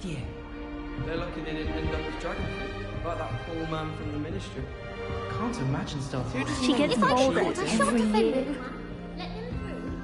you? They're lucky they didn't end up as Dragonfly, like that poor man from the Ministry. Can't imagine starting. She gets bolder every year. Let him through.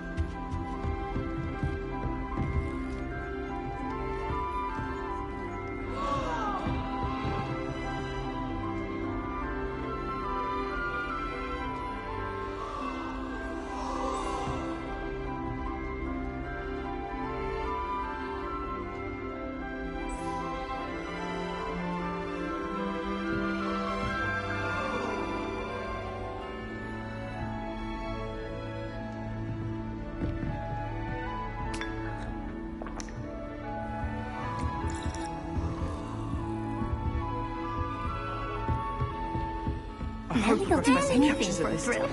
Nelly will do anything for a thrill.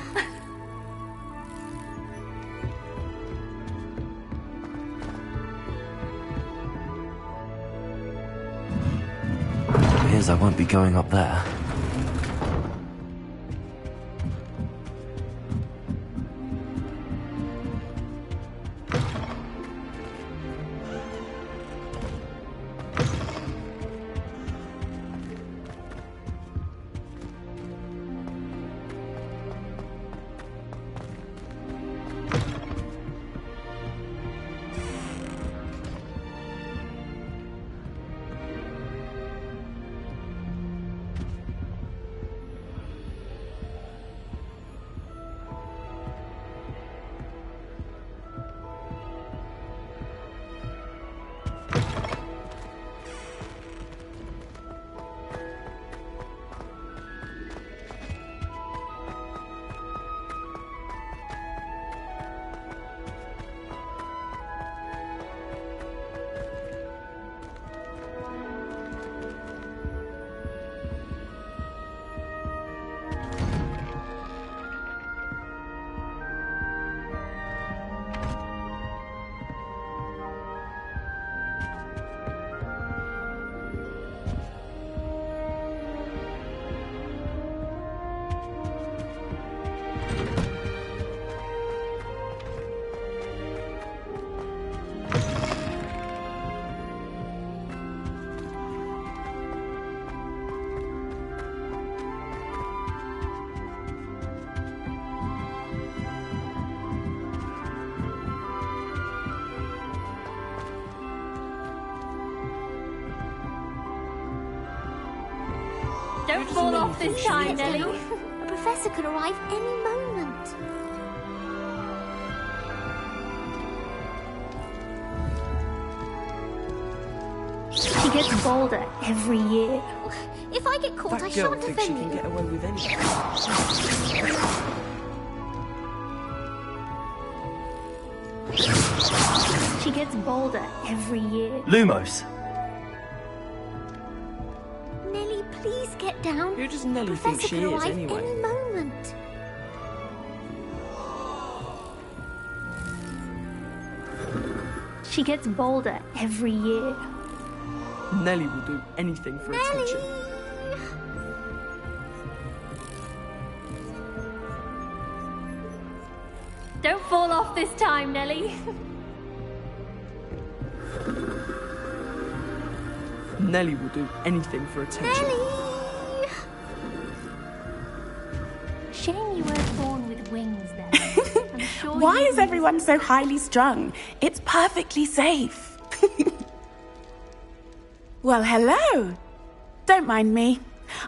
Appears I won't be going up there. Don't fall off this time, Nelly. A professor could arrive any moment. She gets bolder every year. If I get caught, I That girl shan't thinks she offend can you. get away with anything. She gets bolder every year. Lumos! Nelly, please get down. Who does Nelly Professor think she could is, arrive anyway? any moment. She gets bolder every year. Nelly will do anything for Nelly! attention. Don't fall off this time, Nelly. Nelly will do anything for attention. Nelly! Shame you weren't born with wings then. I'm sure Why you is everyone so highly strung? It's perfectly safe. Well, hello. Don't mind me.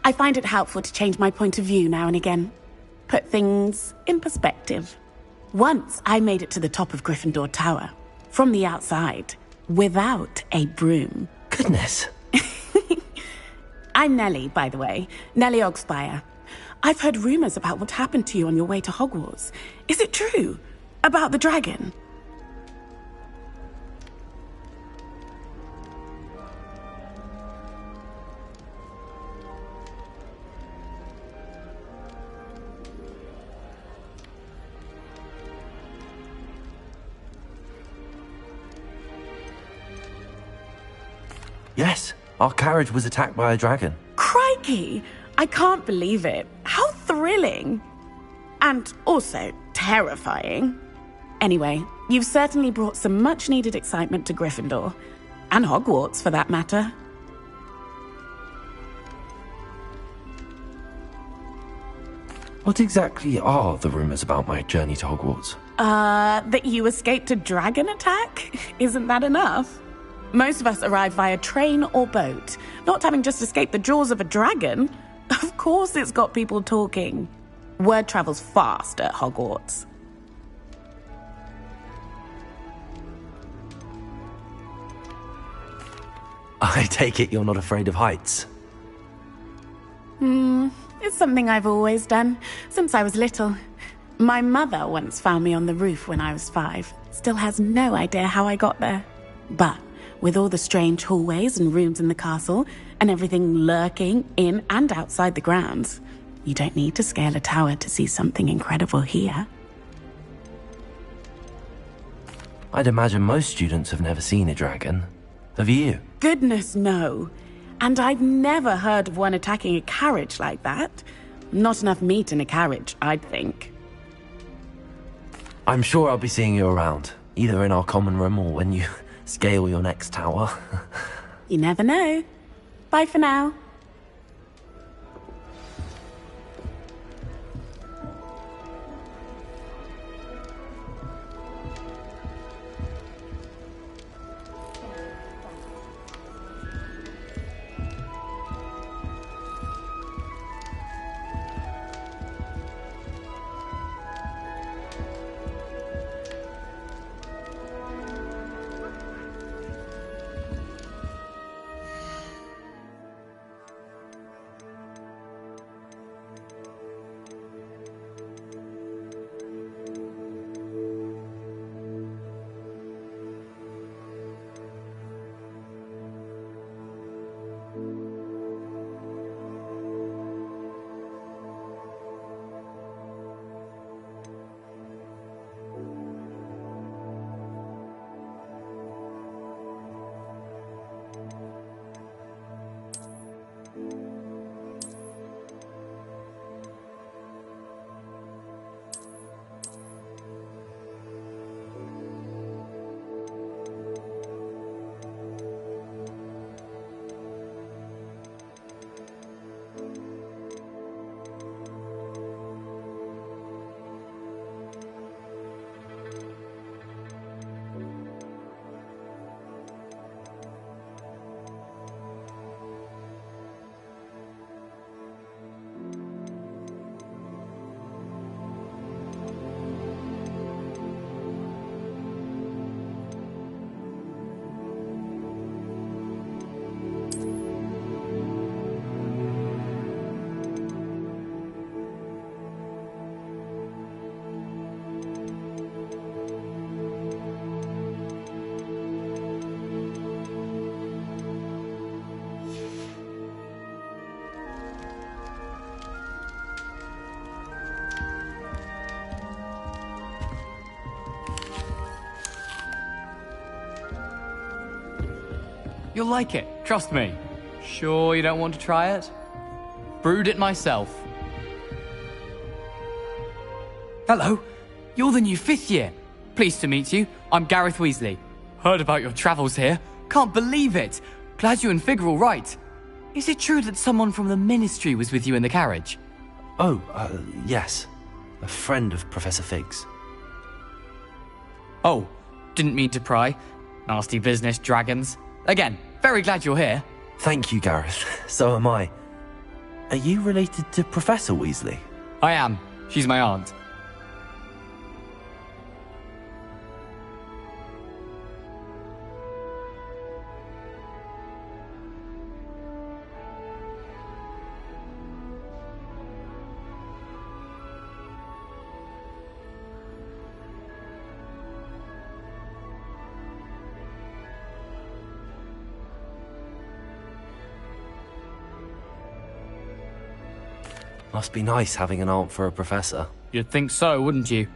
I find it helpful to change my point of view now and again. Put things in perspective. Once I made it to the top of Gryffindor Tower, from the outside, without a broom. Goodness. I'm Nelly, by the way. Nelly Ogspire. I've heard rumors about what happened to you on your way to Hogwarts. Is it true? About the dragon? Yes, our carriage was attacked by a dragon. Crikey! I can't believe it. How thrilling! And also terrifying. Anyway, you've certainly brought some much-needed excitement to Gryffindor. And Hogwarts, for that matter. What exactly are the rumours about my journey to Hogwarts? That you escaped a dragon attack? Isn't that enough? Most of us arrive via train or boat, not having just escaped the jaws of a dragon. Of course it's got people talking. Word travels fast at Hogwarts. I take it you're not afraid of heights? It's something I've always done, since I was little. My mother once found me on the roof when I was 5. Still has no idea how I got there. But with all the strange hallways and rooms in the castle, and everything lurking in and outside the grounds, you don't need to scale a tower to see something incredible here. I'd imagine most students have never seen a dragon. Have you? Goodness, no. And I've never heard of one attacking a carriage like that. Not enough meat in a carriage, I'd think. I'm sure I'll be seeing you around, either in our common room or when you scale your next tower. You never know. Bye for now. You'll like it, trust me. Sure you don't want to try it? Brewed it myself. Hello, you're the new 5th year. Pleased to meet you. I'm Gareth Weasley. Heard about your travels here. Can't believe it. Glad you and Fig are all right. Is it true that someone from the Ministry was with you in the carriage? Oh, yes. A friend of Professor Fig's. Oh, didn't mean to pry. Nasty business, dragons. Again, very glad you're here. Thank you, Gareth. So am I. Are you related to Professor Weasley? I am. She's my aunt. Must be nice having an aunt for a professor. You'd think so, wouldn't you?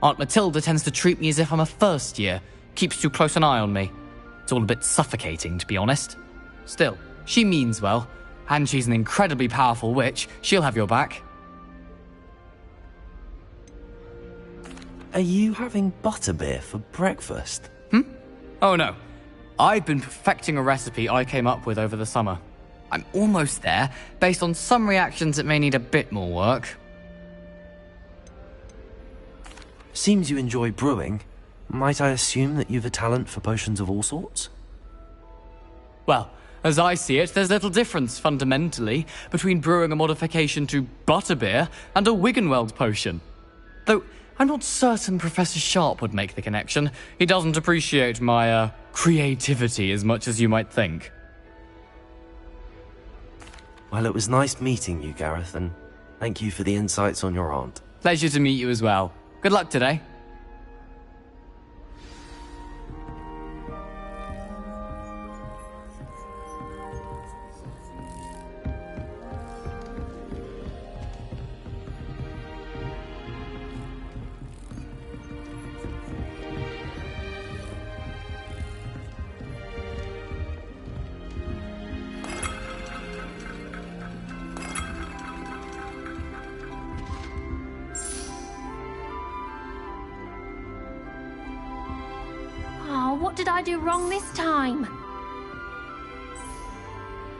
Aunt Matilda tends to treat me as if I'm a first year. Keeps too close an eye on me. It's all a bit suffocating, to be honest. Still, she means well. And she's an incredibly powerful witch. She'll have your back. Are you having butterbeer for breakfast? Oh no. I've been perfecting a recipe I came up with over the summer. I'm almost there. Based on some reactions, it may need a bit more work. Seems you enjoy brewing. Might I assume that you've a talent for potions of all sorts? Well, as I see it, there's little difference, fundamentally, between brewing a modification to butterbeer and a Wiggenweld potion. Though, I'm not certain Professor Sharp would make the connection. He doesn't appreciate my, creativity as much as you might think. Well, it was nice meeting you, Gareth, and thank you for the insights on your aunt. Pleasure to meet you as well. Good luck today. Oh, what did I do wrong this time?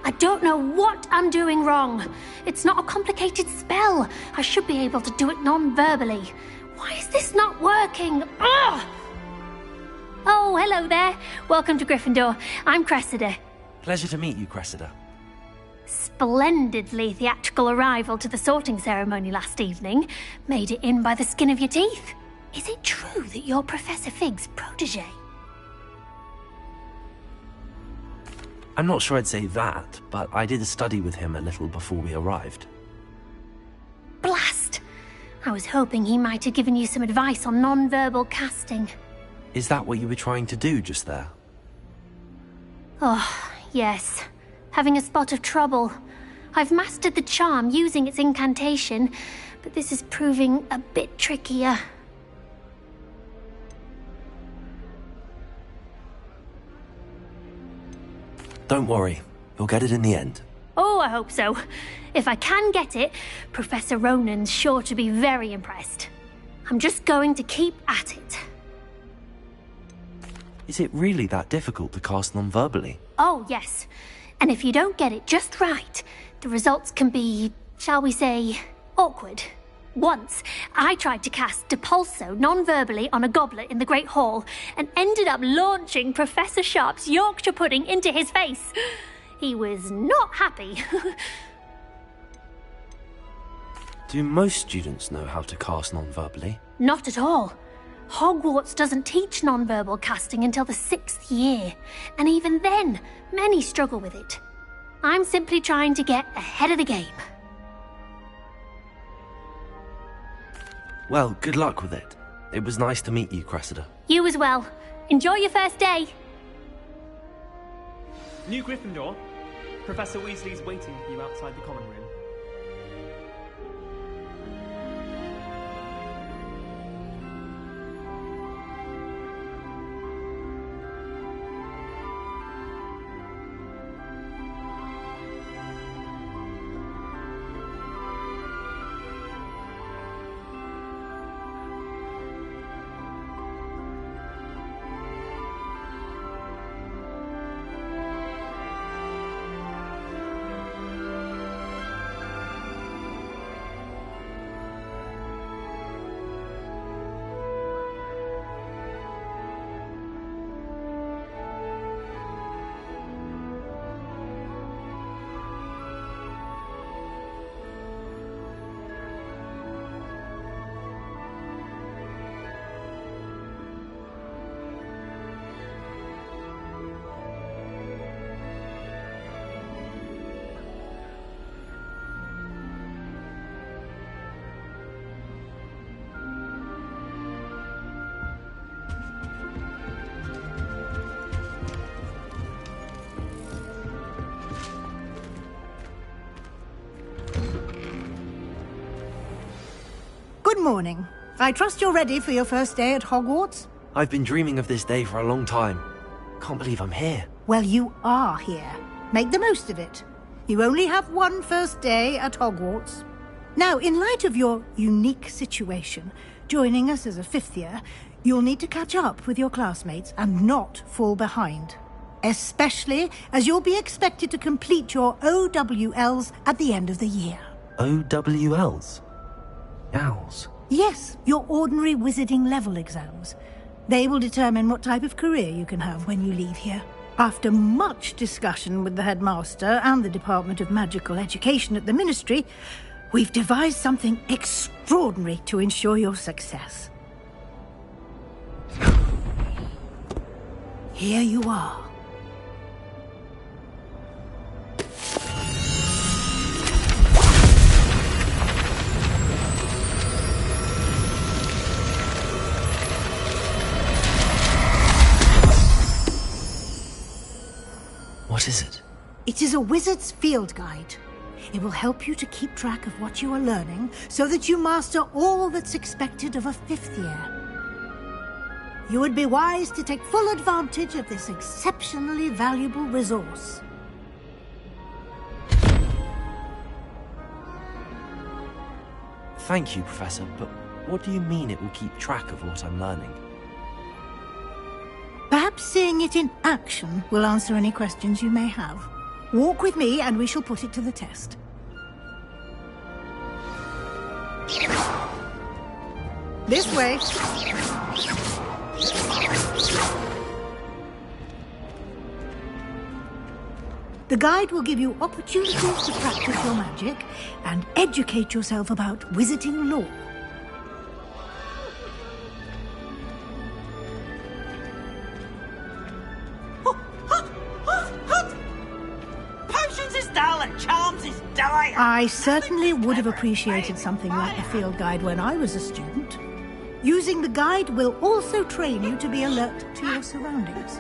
I don't know what I'm doing wrong. It's not a complicated spell. I should be able to do it non-verbally. Why is this not working? Ugh! Oh, hello there. Welcome to Gryffindor. I'm Cressida. Pleasure to meet you, Cressida. Splendidly theatrical arrival to the sorting ceremony last evening. Made it in by the skin of your teeth. Is it true that you're Professor Fig's protege? I'm not sure I'd say that, but I did study with him a little before we arrived. Blast! I was hoping he might have given you some advice on non-verbal casting. Is that what you were trying to do just there? Oh, yes. Having a spot of trouble. I've mastered the charm using its incantation, but this is proving a bit trickier. Don't worry, you'll get it in the end. Oh, I hope so. If I can get it, Professor Ronan's sure to be very impressed. I'm just going to keep at it. Is it really that difficult to cast non-verbally? Oh, yes. And if you don't get it just right, the results can be, shall we say, awkward. Once, I tried to cast Depulso non-verbally on a goblet in the Great Hall and ended up launching Professor Sharp's Yorkshire pudding into his face. He was not happy. Do most students know how to cast non-verbally? Not at all. Hogwarts doesn't teach non-verbal casting until the 6th year, and even then, many struggle with it. I'm simply trying to get ahead of the game. Well, good luck with it. It was nice to meet you, Cressida. You as well. Enjoy your first day. New Gryffindor, Professor Weasley's waiting for you outside the common room. Good morning. I trust you're ready for your first day at Hogwarts? I've been dreaming of this day for a long time. Can't believe I'm here. Well, you are here. Make the most of it. You only have one first day at Hogwarts. Now, in light of your unique situation, joining us as a 5th year, you'll need to catch up with your classmates and not fall behind. especially as you'll be expected to complete your OWLs at the end of the year. OWLs? Owls? Yes, your ordinary wizarding level exams. They will determine what type of career you can have when you leave here. After much discussion with the headmaster and the Department of Magical Education at the Ministry, we've devised something extraordinary to ensure your success. Here you are. What is it? It is a wizard's field guide. It will help you to keep track of what you are learning so that you master all that's expected of a 5th year. You would be wise to take full advantage of this exceptionally valuable resource. Thank you, Professor, but what do you mean it will keep track of what I'm learning? Perhaps seeing it in action will answer any questions you may have. Walk with me and we shall put it to the test. This way. The guide will give you opportunities to practice your magic and educate yourself about wizarding lore. Potions is dull and charms is dire. I certainly would have appreciated something like a field guide when I was a student. Using the guide will also train you to be alert to your surroundings.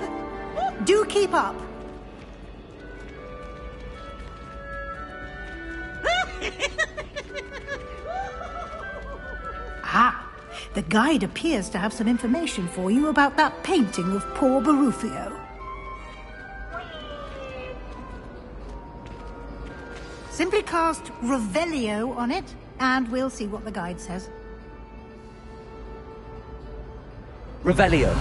Do keep up. Ah, the guide appears to have some information for you about that painting of poor Barufio. Simply cast Revelio on it, and we'll see what the guide says. Revelio.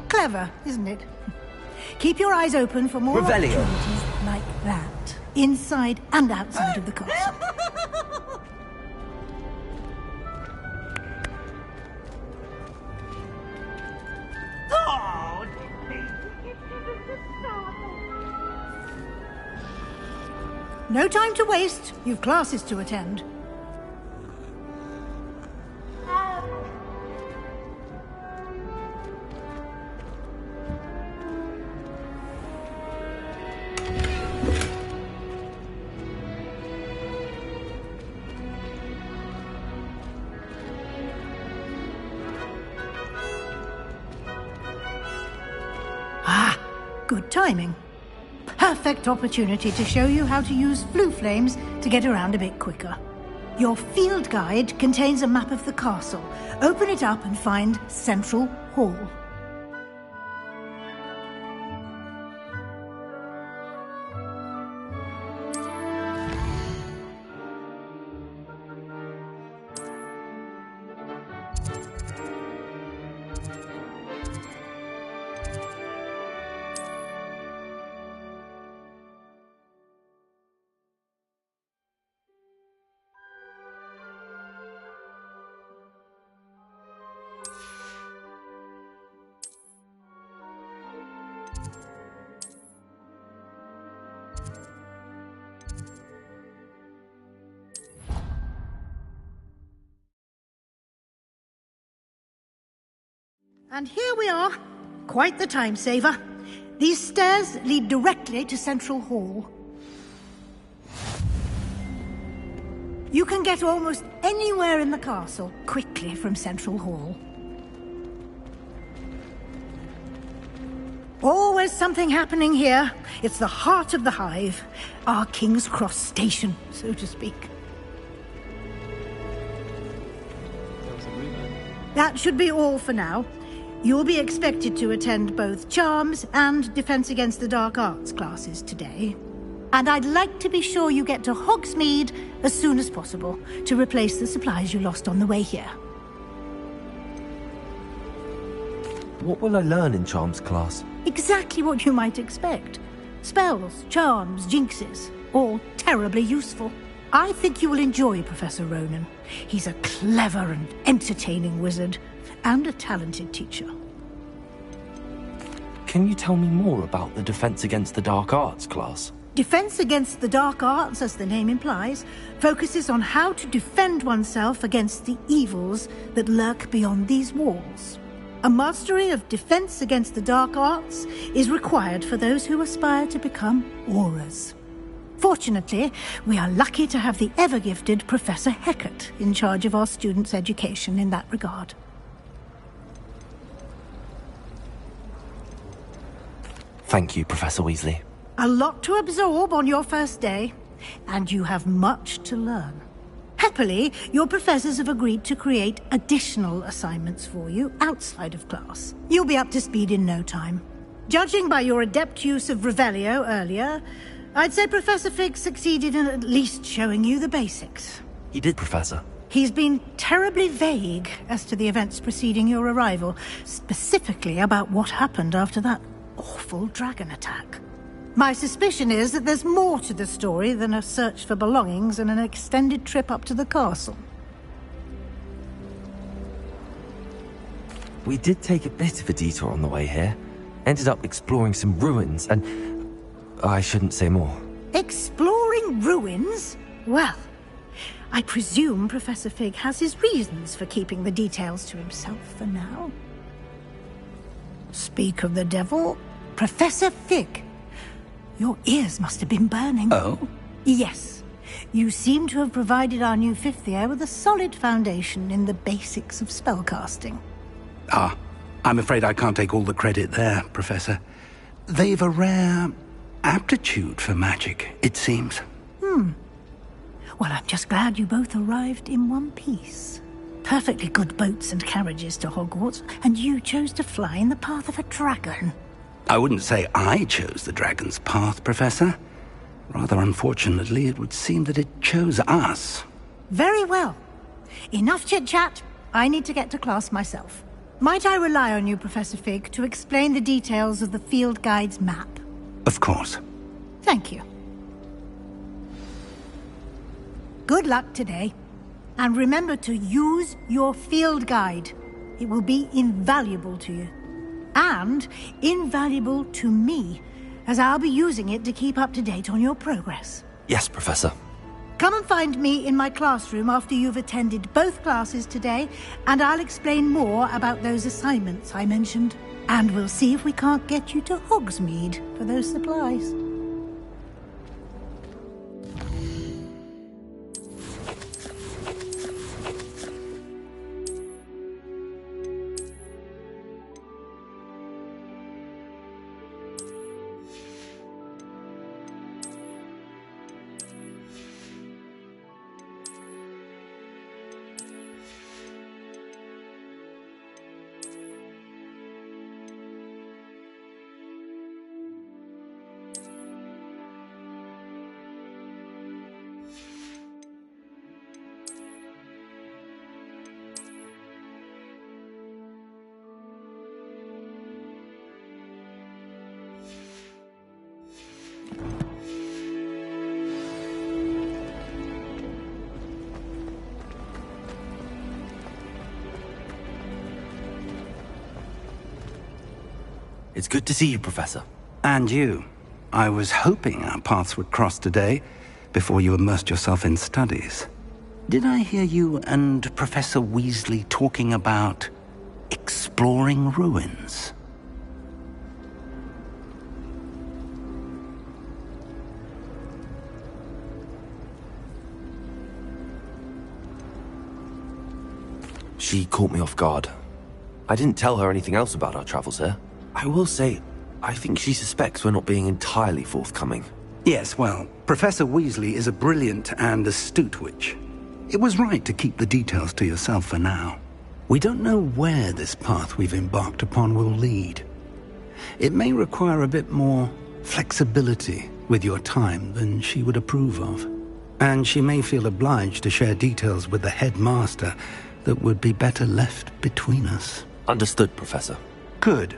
Clever, isn't it? Keep your eyes open for more Revelio. opportunities like that, inside and outside of the castle. No time to waste. You've classes to attend. Good timing. Perfect opportunity to show you how to use flue flames to get around a bit quicker. Your field guide contains a map of the castle. Open it up and find Central Hall. And here we are. Quite the time saver. These stairs lead directly to Central Hall. You can get almost anywhere in the castle quickly from Central Hall. Always something happening here. It's the heart of the hive. Our King's Cross station, so to speak. That should be all for now. You'll be expected to attend both Charms and Defense Against the Dark Arts classes today. And I'd like to be sure you get to Hogsmeade as soon as possible to replace the supplies you lost on the way here. What will I learn in Charms class? Exactly what you might expect. Spells, charms, jinxes, all terribly useful. I think you will enjoy Professor Ronen. He's a clever and entertaining wizard, and a talented teacher. Can you tell me more about the Defense Against the Dark Arts class? Defense Against the Dark Arts, as the name implies, focuses on how to defend oneself against the evils that lurk beyond these walls. A mastery of Defense Against the Dark Arts is required for those who aspire to become Aurors. Fortunately, we are lucky to have the ever-gifted Professor Hecat in charge of our students' education in that regard. Thank you, Professor Weasley. A lot to absorb on your first day, and you have much to learn. Happily, your professors have agreed to create additional assignments for you outside of class. You'll be up to speed in no time. Judging by your adept use of Revelio earlier, I'd say Professor Fig succeeded in at least showing you the basics. He did, Professor. He's been terribly vague as to the events preceding your arrival, specifically about what happened after that awful dragon attack. My suspicion is that there's more to the story than a search for belongings and an extended trip up to the castle. We did take a bit of a detour on the way here. Ended up exploring some ruins and... I shouldn't say more. Exploring ruins? Well, I presume Professor Fig has his reasons for keeping the details to himself for now. Speak of the devil, Professor Fig. Your ears must have been burning. Oh? Yes. You seem to have provided our new fifth year with a solid foundation in the basics of spellcasting. Ah, I'm afraid I can't take all the credit there, Professor. They've a rare aptitude for magic, it seems. Well, I'm just glad you both arrived in one piece. Perfectly good boats and carriages to Hogwarts, and you chose to fly in the path of a dragon. I wouldn't say I chose the dragon's path, Professor. Rather unfortunately, it would seem that it chose us. Very well. Enough chit-chat. I need to get to class myself. Might I rely on you, Professor Fig, to explain the details of the field guide's map? Of course. Thank you. Good luck today. And remember to use your field guide. It will be invaluable to you. And invaluable to me, as I'll be using it to keep up to date on your progress. Yes, Professor. Come and find me in my classroom after you've attended both classes today, and I'll explain more about those assignments I mentioned. And we'll see if we can't get you to Hogsmeade for those supplies. It's good to see you, Professor. And you. I was hoping our paths would cross today, before you immersed yourself in studies. Did I hear you and Professor Weasley talking about exploring ruins? She caught me off guard. I didn't tell her anything else about our travels here. I will say, I think she suspects we're not being entirely forthcoming. Yes, well, Professor Weasley is a brilliant and astute witch. It was right to keep the details to yourself for now. We don't know where this path we've embarked upon will lead. It may require a bit more flexibility with your time than she would approve of. And she may feel obliged to share details with the headmaster that would be better left between us. Understood, Professor. Good.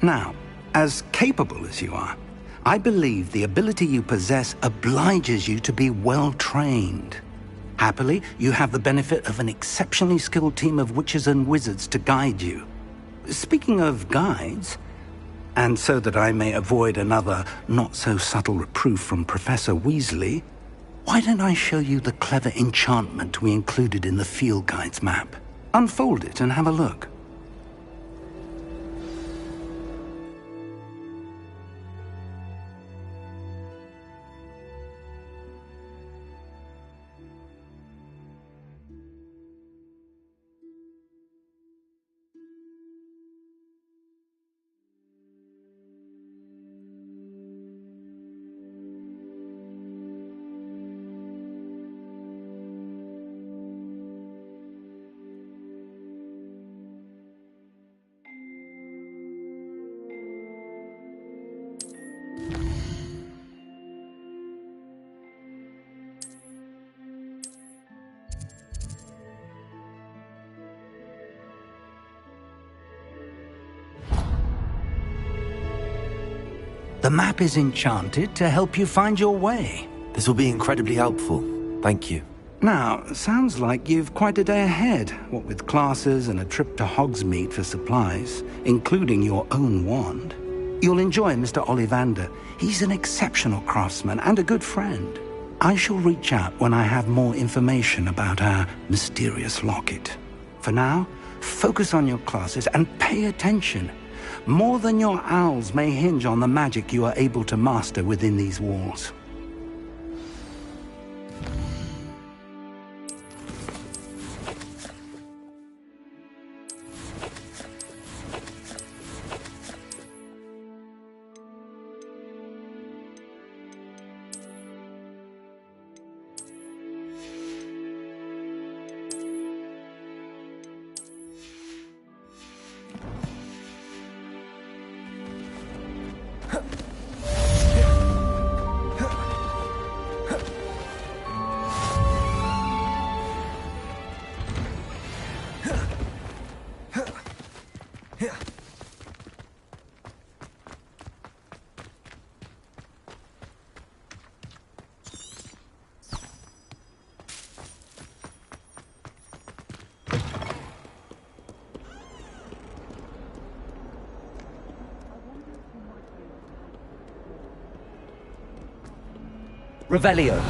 Now, as capable as you are, I believe the ability you possess obliges you to be well-trained. Happily, you have the benefit of an exceptionally skilled team of witches and wizards to guide you. Speaking of guides, and so that I may avoid another not-so-subtle reproof from Professor Weasley, why don't I show you the clever enchantment we included in the field guide's map? Unfold it and have a look. The map is enchanted to help you find your way. This will be incredibly helpful. Thank you. Now, sounds like you've quite a day ahead, what with classes and a trip to Hogsmeade for supplies, including your own wand. You'll enjoy Mr. Ollivander. He's an exceptional craftsman and a good friend. I shall reach out when I have more information about our mysterious locket. For now, focus on your classes and pay attention. More than your owls may hinge on the magic you are able to master within these walls. Revelio.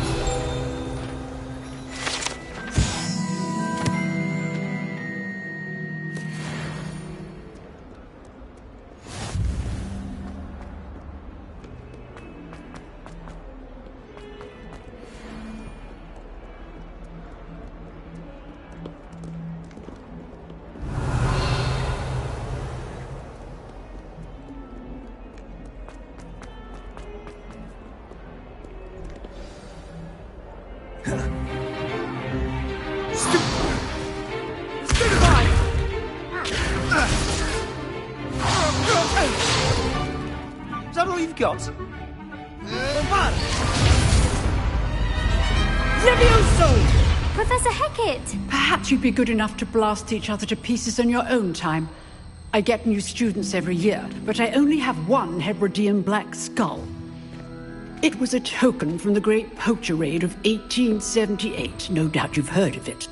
Is that all you've got? Levioso! Professor Hecat! Perhaps you'd be good enough to blast each other to pieces in your own time. I get new students every year, but I only have one Hebridean black skull. It was a token from the Great Poacher Raid of 1878. No doubt you've heard of it.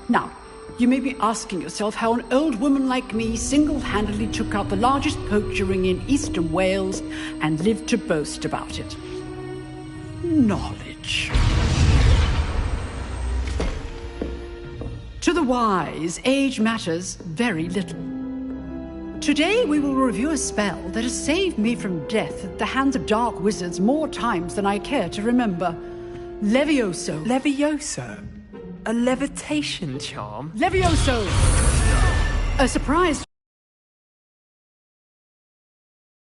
Now, you may be asking yourself how an old woman like me single-handedly took out the largest poacher ring in eastern Wales and lived to boast about it. Knowledge. To the wise, age matters very little. Today we will review a spell that has saved me from death at the hands of dark wizards more times than I care to remember. Levioso. Levioso? A levitation charm? Levioso! A surprise